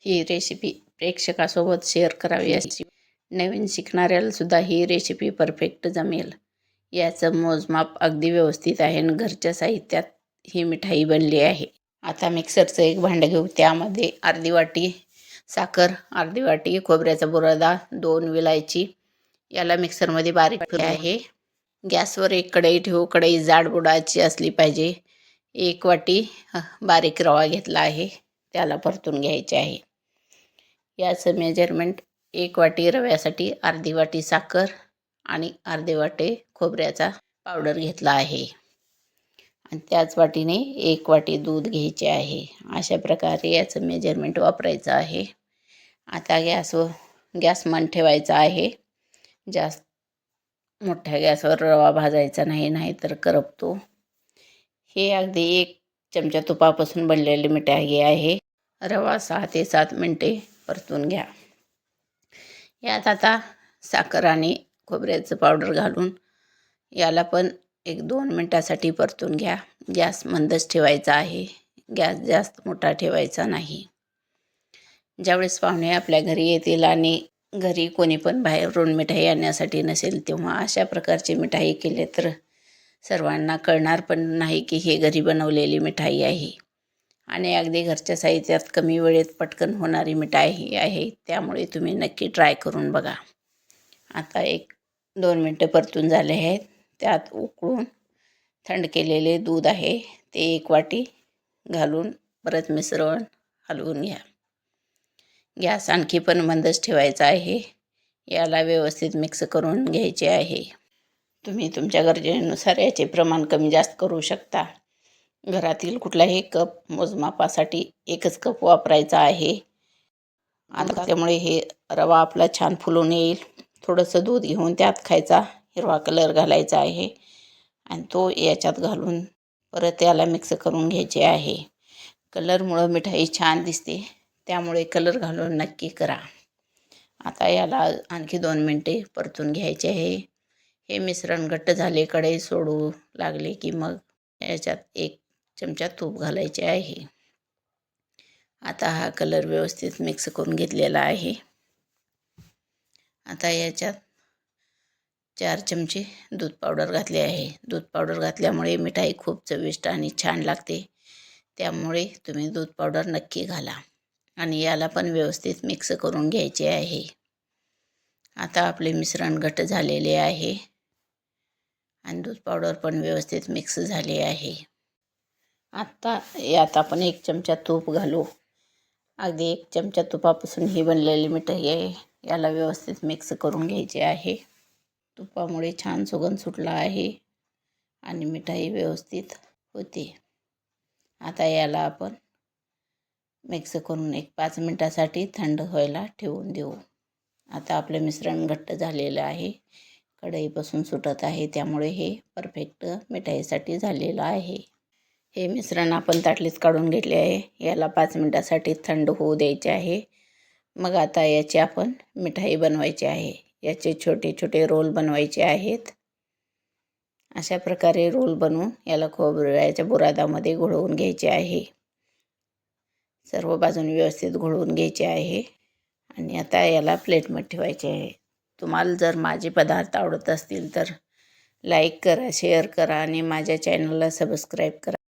ही recipe प्रेक्षकासोबत share करावी अशी नवीन शिकणाऱ्यालासुद्धा ही recipe perfect जमेल. याचं मोजमाप अगदी व्यवस्थित आहे आणि घरच्या साहित्यात ही मिठाई बनली आहे. आता मिक्सरचं एक भांडं घेऊ. त्यामध्ये अर्धी वाटी साखर, अर्धी वाटी खोबऱ्याचा बुरादा, 2 विलायची याला मिक्सरमध्ये बारीक केले आहे. गॅसवर एक कढई ठेवू. कढई जाड बुडाची असली पाहिजे. 1 वाटी बारीक रवा घेतला आहे, त्याला परतून घ्यायचे आहे. याचं मेजरमेंट 1 वाटी रव्यासाठी अर्धी वाटी साखर आणि अर्धी वाटी खोबऱ्याचा पावडर घेतला आहे आणि त्याच वाटीने 1 वाटी दूध घ्यायचे आहे. अशा प्रकारे याचं मेजरमेंट वापरायचं आहे. आता गॅस मंद ठेवायचा आहे. जास्त मोठ्या गॅसवर रवा भाजायचा नाही, नाहीतर करपतो. हे अगदी 1 चमचा तुपापासून बनलेली मिठाई आहे. रवा 6 ते 7 मिनटे परतून घ्या. यात आता साखर आणि खोबऱ्याचं पावडर घालून याला पण 1-2 मिनटासाठी परतून घ्या. गॅस मंदच ठेवायचा आहे. गॅस जास्त मोठा ठेवायचा नाही. ज्यावेळेस पाहुणे आपल्या घरी येतील आणि घरी कोणी पण बाहेरून मिठाई आणण्यासाठी नसेल, तेव्हा अशा प्रकारची मिठाई केली तर सर्वांना कळणार पण नाही की हे घरी बनवलेली मिठाई आहे आणि अगदी घरच्या साहित्यात कमी वेळेत पटकन होणारी मिठाई आहे. त्यामुळे तुम्ही नक्की ट्राय करून बघा. आता 1-2 मिनटं परतून झाले आहेत. त्यात उकळून थंड केलेले दूध आहे ते 1 वाटी घालून परत मिश्रण हलवून घ्या. गॅस आणखी पण मंदच ठेवायचा आहे. याला व्यवस्थित मिक्स करून घ्यायचे आहे. तुम्ही तुमच्या गरजेनुसार याचे प्रमाण कमी जास्त करू शकता. घरातील कुठलाही कप मोजमापासाठी 1च कप वापरायचा आहे. आता त्यामुळे हे रवा आपला छान फुलून येईल. थोडंसं दूध घेऊन त्यात खायचा हिरवा कलर घालायचा आहे आणि तो याच्यात घालून परत याला मिक्स करून घ्यायचे आहे. कलरमुळं मिठाई छान दिसते, त्यामुळे कलर घालून नक्की करा. आता याला आणखी 2 मिनटे परतून घ्यायचे आहे. हे मिश्रण घट्ट झाले, कढई सोडू लागले की मग याच्यात 1 चमचा तूप घालायचे आहे. आता हा कलर व्यवस्थित मिक्स करून घेतलेला आहे. आता याच्यात 4 चमचे दूध पावडर घातले आहे. दूध पावडर घातल्यामुळे मिठाई खूप चविष्ट आणि छान लागते. त्यामुळे तुम्ही दूध पावडर नक्की घाला आणि याला पण व्यवस्थित मिक्स करून घ्यायचे आहे. आता आपले मिश्रण घट्ट झालेले आहे आणि दूध पावडर पण व्यवस्थित मिक्स झाले आहे. आता यात आपण 1 चमचा तूप घालू. अगदी 1 चमचा तुपापासून ही बनलेली मिठाई आहे. याला व्यवस्थित मिक्स करून घ्यायचे आहे. तुपामुळे छान सुगंध सुटला आहे आणि मिठाई व्यवस्थित होते. आता याला आपण मिक्स करून 5 मिनटासाठी थंड व्हायला ठेवून देऊ. आता आपलं मिश्रण घट्ट झालेलं आहे. कढईपासून सुटत आहे, त्यामुळे हे परफेक्ट मिठाईसाठी झालेलं आहे. हे मिश्रण आपण ताटलीत काढून घेतले आहे. याला 5 मिनटासाठी थंड होऊ द्यायचे आहे. मग आता याची आपण मिठाई बनवायची आहे. याचे छोटे छोटे रोल बनवायचे आहेत. अशा प्रकारे रोल बनवून याला खोबऱ्याच्या बुरादामध्ये घोळवून घ्यायचे आहे. सर्व बाजूने व्यवस्थित घोळवून घ्यायचे आहे आणि आता याला प्लेटमध्ये ठेवायचे आहे. तुम्हाला जर माझे पदार्थ आवडत असतील तर लाईक करा, शेअर करा आणि माझ्या चॅनलला सबस्क्राईब करा.